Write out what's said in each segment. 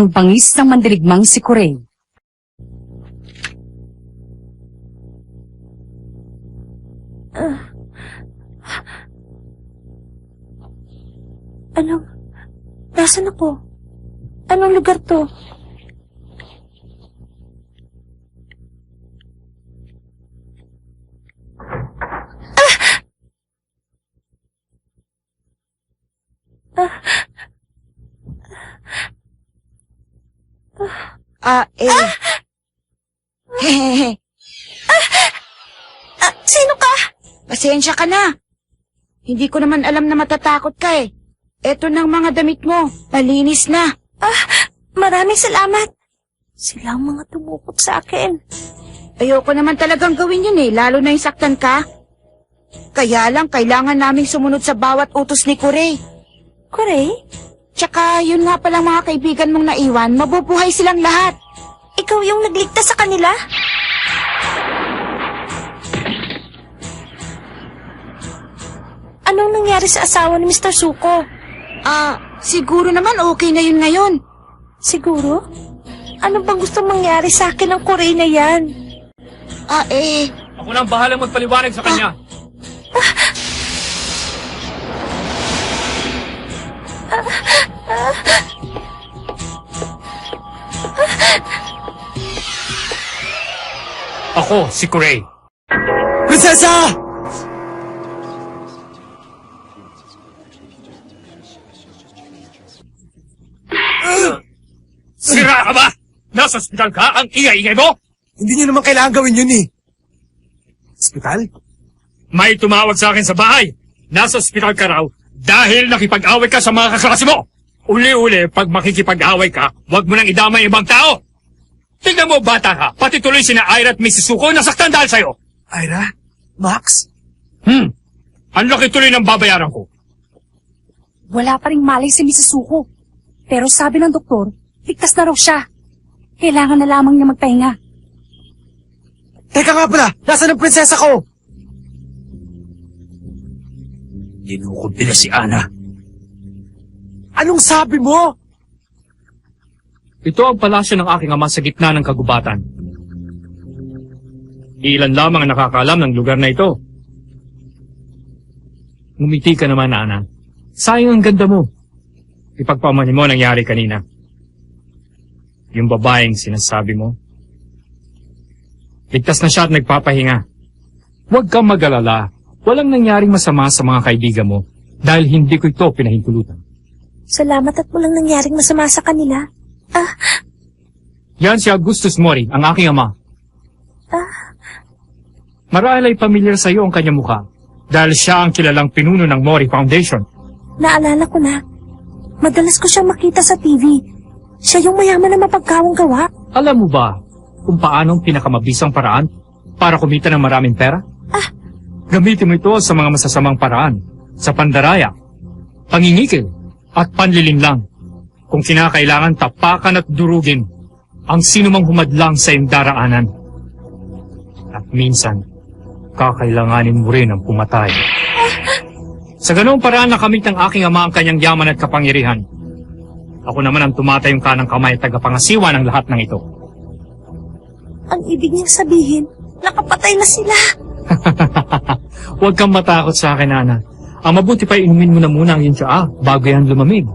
Ang bangis ng mandirigmang si Kuray. Nasaan ako? Anong lugar to? Hehehe. Sino ka? Pasensya ka na. Hindi ko naman alam na matatakot ka eh. Eto ng mga damit mo. Malinis na. Maraming salamat. Sila ang mga tumukot sa akin. Ayoko naman talagang gawin yun eh, lalo na yung saktan ka. Kaya lang, kailangan naming sumunod sa bawat utos ni Kuray. Kuray? Tsaka, yun nga palang mga kaibigan mong naiwan, mabubuhay silang lahat. Ikaw yung nagligtas sa kanila? Anong nangyari sa asawa ni Mr. Suko? Siguro naman okay na yun ngayon. Siguro? Ano bang gusto mangyari sa akin ng Kuray na yan? Ako na ang bahalang magpaliwanag sa kanya. Ako, si Kuray. Prinsesa! Sira ka ba? Nasa ospital ka? Ang ingay-ingay mo? Hindi niyo naman kailangan gawin yun eh. Hospital? May tumawag sa akin sa bahay. Nasa ospital ka raw dahil nakipag-away ka sa mga kaklase mo. Uli-uli, pag makikipag-away ka, huwag mo nang idamay ibang tao. Tignan mo, bata ka. Pati tuloy sina Ira at Mrs. Suko nasaktan dahil sa'yo. Ira? Max? Ang laki tuloy ng babayaran ko. Wala pa ring malay si Mrs. Suko. Pero sabi ng doktor, ligtas na raw siya. Kailangan na lamang niya magpahinga. Teka nga pala, nasaan ang prinsesa ko? Dinukubi na si Ana. Anong sabi mo? Ito ang palasyo ng aking ama sa gitna ng kagubatan. Ilan lamang ang nakakaalam ng lugar na ito. Ngumiti ka naman, Ana. Sayang ang ganda mo. Ipagpamanin mo ang nangyari kanina. Yung babaeng sinasabi mo. Ligtas na siya at nagpapahinga. Huwag kang mag-alala. Walang nangyaring masama sa mga kaibigan mo dahil hindi ko ito pinahintulutan. Salamat at walang nangyaring masama sa kanila. Yan si Augustus Mori, ang aking ama. Marahil ay pamilyar sa iyo ang kanyang mukha dahil siya ang kilalang pinuno ng Mori Foundation. Naalala ko na. Madalas ko siyang makita sa TV. Siya yung mayaman na mapagkawang gawa. Alam mo ba kung paano ang pinakamabisang paraan para kumita ng maraming pera? Gamitin mo ito sa mga masasamang paraan, sa pandaraya, pangingikil, at panlilinlang. Kung kinakailangan tapakan at durugin ang sinumang humadlang sa iyong daraanan. At minsan, kakailanganin mo rin ang pumatay. Sa ganoong paraan nakamit ng aking ama ang kanyang yaman at kapangyarihan. Ako naman ang tumatayong kanang kamay at tagapangasiwa ng lahat ng ito. Ang ibig niyang sabihin, nakapatay na sila. Huwag kang matakot sa akin, Ana. Ang mabuti pa inumin mo na muna ang iyong tsaa bago yan lumamig.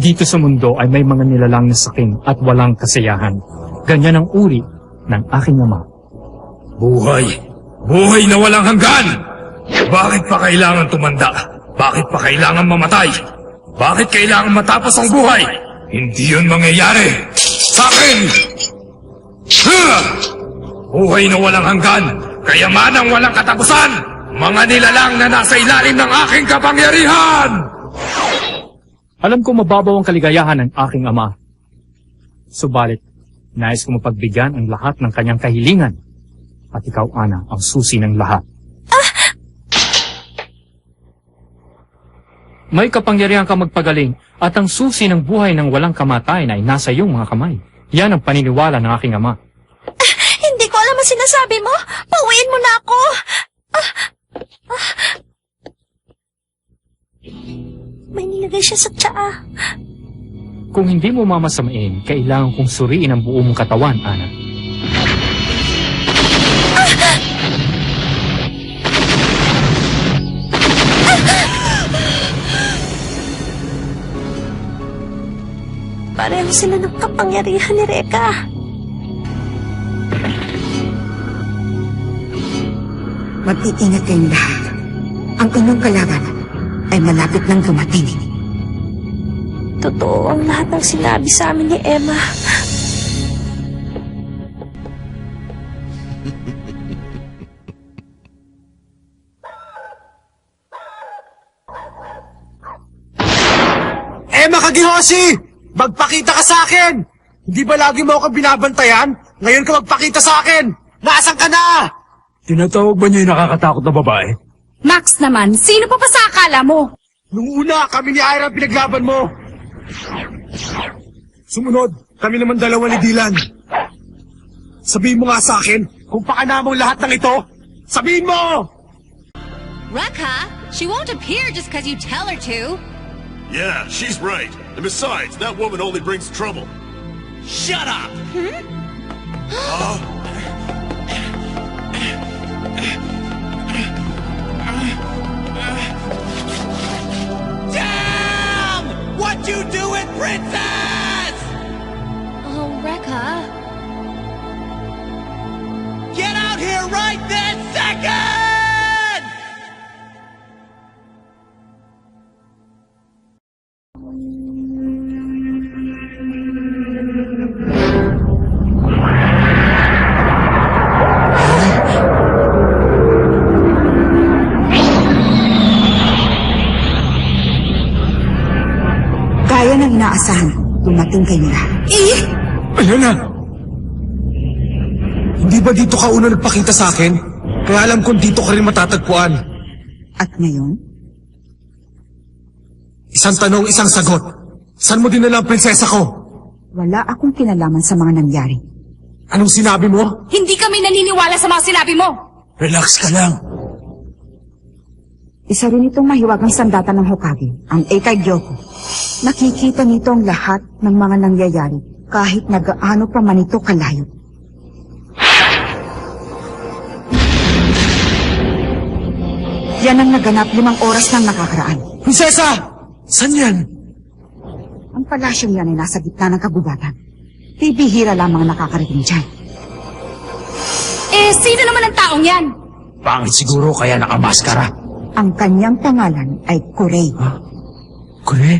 Dito sa mundo ay may mga nilalang na sakim at walang kasiyahan. Ganyan ang uri ng aking ama. Buhay! Buhay na walang hanggan! Bakit pa kailangan tumanda? Bakit pa kailangan mamatay? Bakit kailangan matapos ang buhay? Hindi yun mangyayari! Sa akin! Buhay na walang hanggan! Kayamanang walang katapusan! Mga nilalang na nasa ilalim ng aking kapangyarihan! Alam ko mababaw ang kaligayahan ng aking ama. Subalit, nais ko mapagbigyan ang lahat ng kanyang kahilingan. At ikaw, Ana, ang susi ng lahat. May kapangyarihan ka magpagaling at ang susi ng buhay ng walang kamatayan ay nasa iyong mga kamay. Yan ang paniniwala ng aking ama. Hindi ko alam ang sinasabi mo. Pauwiin mo na ako. namimigay siya sa tsaa. Kung hindi mo mamasamain, kailangan kong suriin ang buo mong katawan, Ana. Pareho sila ng kapangyarihan ni Reka. Mag-iingat kayong lahat. Ang inyong kalaban ay malapit nang dumating. Totoo ang lahat ng sinabi sa amin ni Emma. Emma Kagihoshi! Magpakita ka sa akin! Hindi ba lagi mo ako binabantayan? Ngayon ka magpakita sa akin! Nasaan ka na? Tinatawag ba niyo yung nakakatakot na babae? Max naman, sino pa sa akala mo? Nung una, kami ni Ira ang pinaglaban mo. Sumunod, kami naman dalawa ni Dylan. Sabihin mo nga sa akin kung paana mo lahat ng ito. Sabihin mo! Rekha, she won't appear just because you tell her to. Yeah, she's right. And besides, that woman only brings trouble. Shut up! Damn! What you doing, princess? Oh, Rekha. Get out here right this second! Gaya ng inaasahan, dumating kayo na. Ano na? Hindi ba dito ka una nagpakita sa akin? Kaya alam kong dito ka rin matatagpuan. At ngayon, Isang tanong, isang sagot. Saan mo dinala ang prinsesa ko? wala akong kinalaman sa mga nangyari. Anong sinabi mo? Hindi kami naniniwala sa mga sinabi mo. Relax ka lang. Isa rin itong mahiwagang sandata ng Hokage, ang Eikai Gyoko. Nakikita nito ang lahat ng mga nangyayari kahit na gaano pa man ito kalayo. Yan ang naganap 5 oras nang nakakaraan. Prinsesa! Saan yan? Ang palasyong yan ay nasa gitna ng kagubatan. Bibihira lamang ang nakakarating dyan. Eh, sino naman ang taong yan? Pangit siguro kaya nakamaskara. Ang kanyang pangalan ay Kurei. Kure?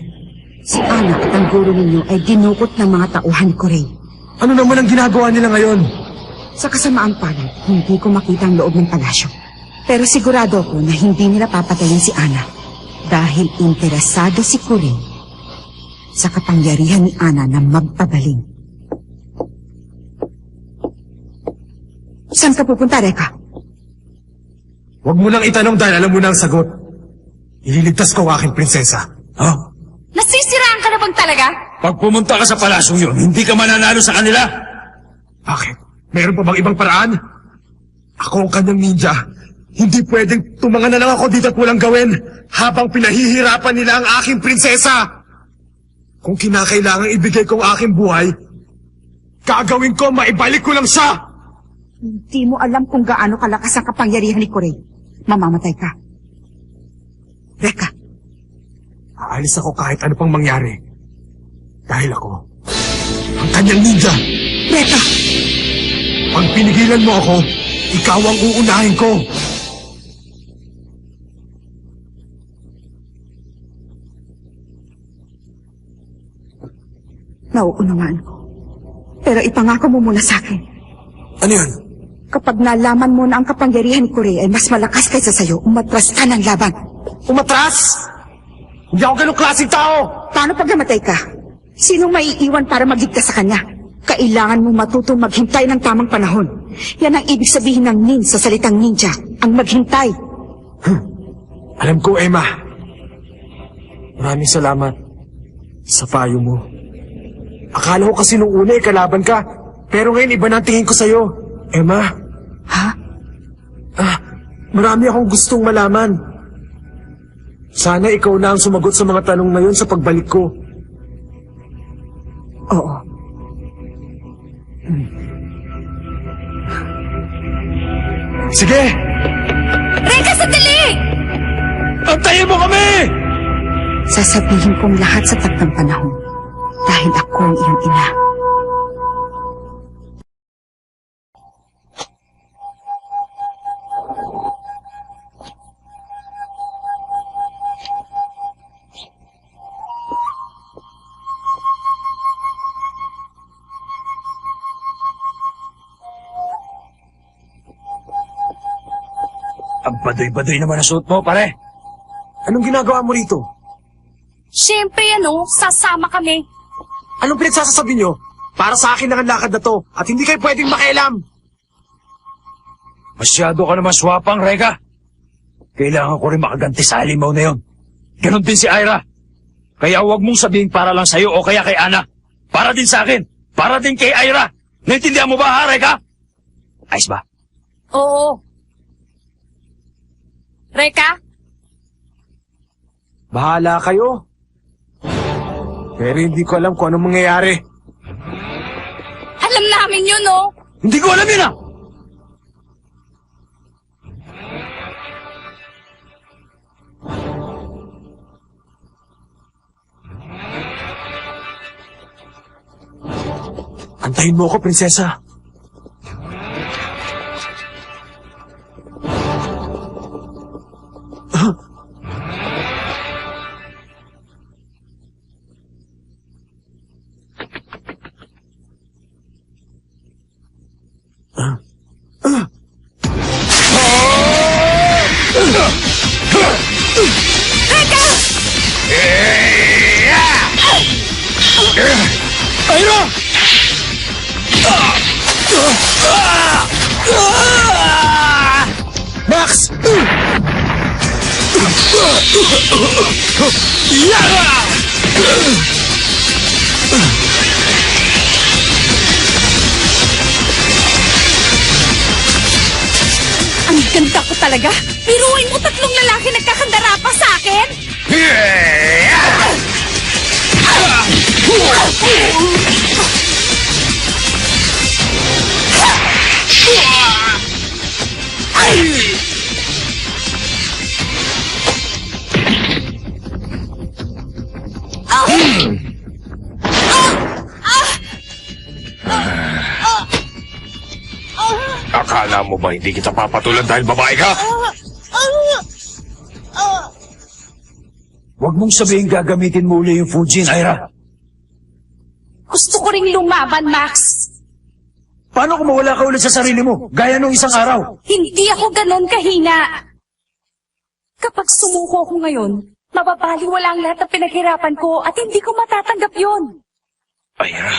Si anak at ang guro ninyo ay dinukot ng mga tauhan ni Kurei. Ano naman ang ginagawa nila ngayon? Sa kasamaan palad, hindi ko makita ang loob ng palasyo. Pero sigurado ko na hindi nila papatayin si Ana dahil interesado si Kurei sa kapangyarihan ni Ana na magpabaling. Saan ka pupunta, Reka? Huwag mo nang itanong dahil alam mo na ang sagot. Ililigtas ko ang aking prinsesa. Ha? Nasisiraan ka na bang talaga? Pag pumunta ka sa palasyong yun, hindi ka mananalo sa kanila. Bakit? Meron pa bang ibang paraan? Ako ang kanyang ninja. Hindi pwedeng tumangan na lang ako dito at walang gawin habang pinahihirapan nila ang aking prinsesa. Kung kinakailangan ibigay ko ang aking buhay, gagawin ko, maibalik ko lang siya. Hindi mo alam kung gaano kalakas ang kapangyarihan ni Kurei. Mamamatay ka. Reka, Aalis ako kahit ano pang mangyari. Dahil ako, ang kanyang ninja. Reka! Pag pinigilan mo ako, ikaw ang uunahin ko. Nauunawaan ko. Pero ipangako mo muna sa akin. Ano yun? Kapag nalaman mo na ang kapangyarihan ni Kurei ay mas malakas kaysa sayo, umatras ka ng laban. Umatras? Hindi ako ganong klaseng tao! Paano pag namatay ka? Sinong maiiwan para magligtas sa kanya? Kailangan mo matutong maghintay ng tamang panahon. Yan ang ibig sabihin ng nin sa salitang ninja, ang maghintay. Alam ko, Emma. Maraming salamat sa payo mo. Akala ko kasi nung una kalaban ka, pero ngayon iba na ang tingin ko sa'yo. Emma, Ha? marami akong gustong malaman. Sana ikaw na ang sumagot sa mga tanong na yun sa pagbalik ko. Oo. Sige! Reka, sandali! Antayin mo kami! Sasabihin kong lahat sa takdang panahon dahil ako ang iyong ina. Ang baduy-baduy naman ang suot mo, pare. Anong ginagawa mo rito? Siyempre, sasama kami. Anong pinagsasasabi nyo? Para sa akin lang ang lakad na to at hindi kayo pwedeng makialam. Masyado ka naman swapang, Reka. Kailangan ko rin makaganti sa halimaw na yon. Ganon din si Ira. Kaya huwag mong sabihin para lang sa'yo o kaya kay Ana. Para din sa akin. Para din kay Ira. Naintindihan mo ba, ha, Reka? Ayos ba? Oo. Reka? Bahala kayo. Pero hindi ko alam kung anong mangyayari. Alam namin yun, Hindi ko alam yun, ah! Antayin mo ako, prinsesa. Ira! Max! Ang ganda ko talaga. Biruin mo 3 lalaki nagkakandara pa sa akin? Akala mo ba hindi kita papatulan dahil babae ka? Huwag mong sabihin gagamitin mo uli yung Fujin, Ira. Gusto ko ring lumaban, Max. Paano kung mawala ka ulit sa sarili mo, gaya nung isang araw? Hindi ako ganon kahina. Kapag sumuko ako ngayon, mababaliwala ang lahat ng pinaghirapan ko at hindi ko matatanggap yon. Ira.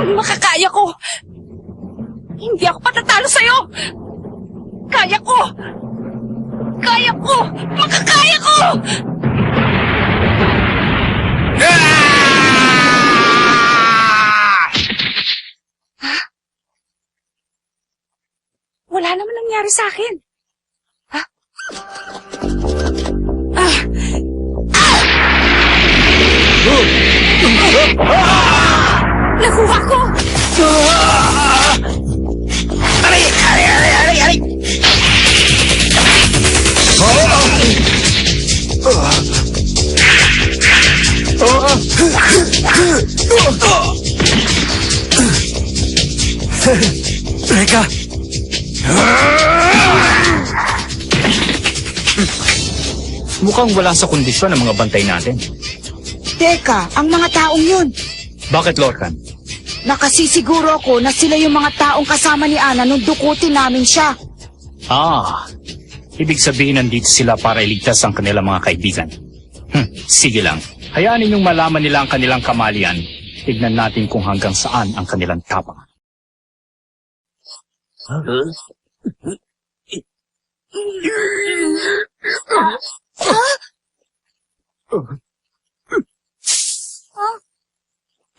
Makakaya ko. Hindi ako patatalo sa'yo. Kaya ko. Kaya ko. Makakaya ko. Ha? Wala naman nangyari sa akin. Ha? Nakuha ko! Aray! Aray! Aray! Aray! Aray! Reka! Mukhang wala sa kondisyon ang mga bantay natin. Teka, ang mga taong yun. Bakit, Lorcan? Nakasisiguro ako na sila yung mga taong kasama ni Ana nung dukutin namin siya. Ibig sabihin nandito sila para iligtas ang kanilang mga kaibigan. Sige lang. Hayaan ninyong malaman nila ang kanilang kamalian. Tignan natin kung hanggang saan ang kanilang tapang.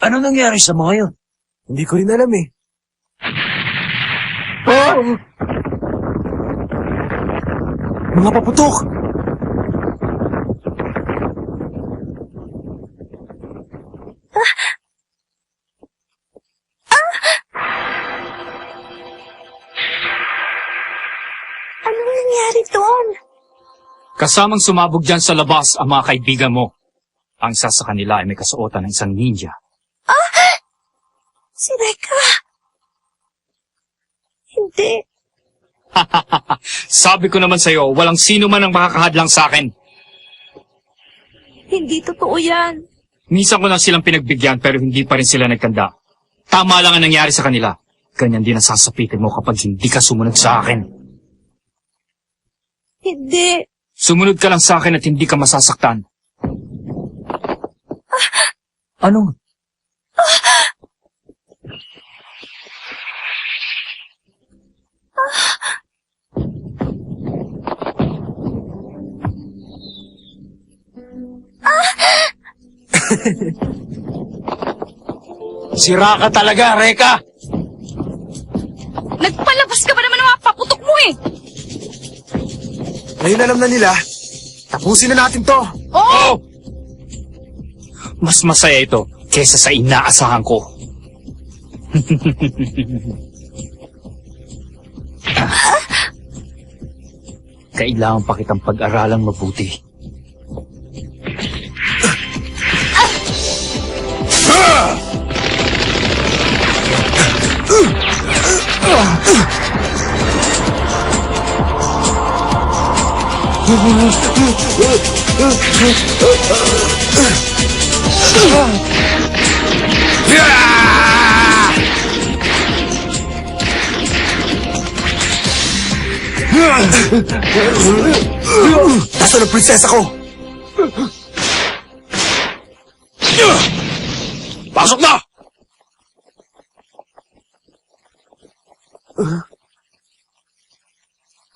Ano nangyari sa mga yun? Hindi ko rin alam eh. Mga paputok! Anong nangyari doon? Kasamang sumabog dyan sa labas ang mga kaibigan mo. Ang isa sa kanila ay may kasuotan ng isang ninja. Si Reka. Hindi. Sabi ko naman sa'yo, walang sino man ang makakahadlang sa akin. Hindi totoo yan. Minsan ko na silang pinagbigyan pero hindi pa rin sila nagtanda. Tama lang ang nangyari sa kanila. Ganyan din ang sasapitin mo kapag hindi ka sumunod sa akin. Hindi. Sumunod ka lang sa akin at hindi ka masasaktan. Ano? Sira ka talaga, Reka! Nagpalabas ka ba naman ng mga paputok mo eh? Ngayon alam na nila. Tapusin na natin to. Oh! Mas masaya ito kesa sa inaasahan ko. Kailangan pa kitang pag-aralang mabuti. Nasaan ang prinsesa ko? Pasok na!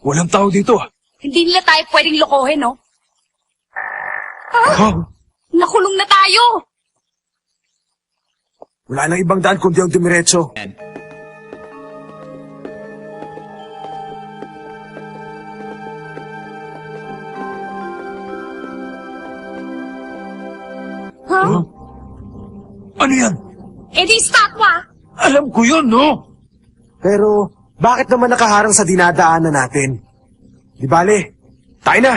Walang tao dito. Hindi nila tayo pwedeng lokohin, no? Ha? Nakulong na tayo! Wala nang ibang daan kundi ang dumiretso. Ano yan? Eh di statwa! Alam ko yun, no? Pero, bakit naman nakaharang sa dinadaanan natin? Di bale, tayo na!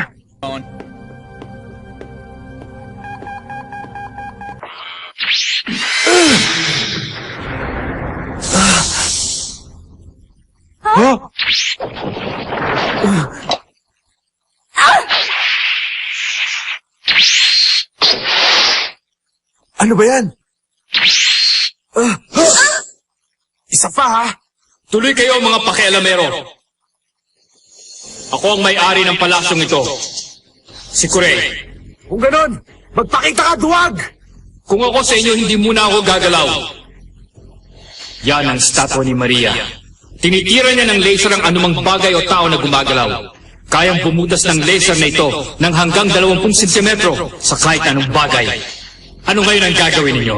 Huh? Ano ba yan? Isa pa, ha? Tuloy kayo mga pakialamero. Ako ang may-ari ng palasyong ito. Si Kurey. Kung ganon, magpakita ka, duwag! Kung ako sa inyo, hindi muna ako gagalaw. Yan ang statwa ni Maria. Tinitira niya ng laser ang anumang bagay o tao na gumagalaw. Kayang bumutas ng laser na ito ng hanggang 20 sentimetro sa kahit anong bagay. Ano ngayon ang gagawin ninyo?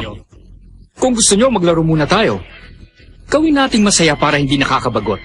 Kung gusto nyo, maglaro muna tayo. Gawin nating masaya para hindi nakakabagot.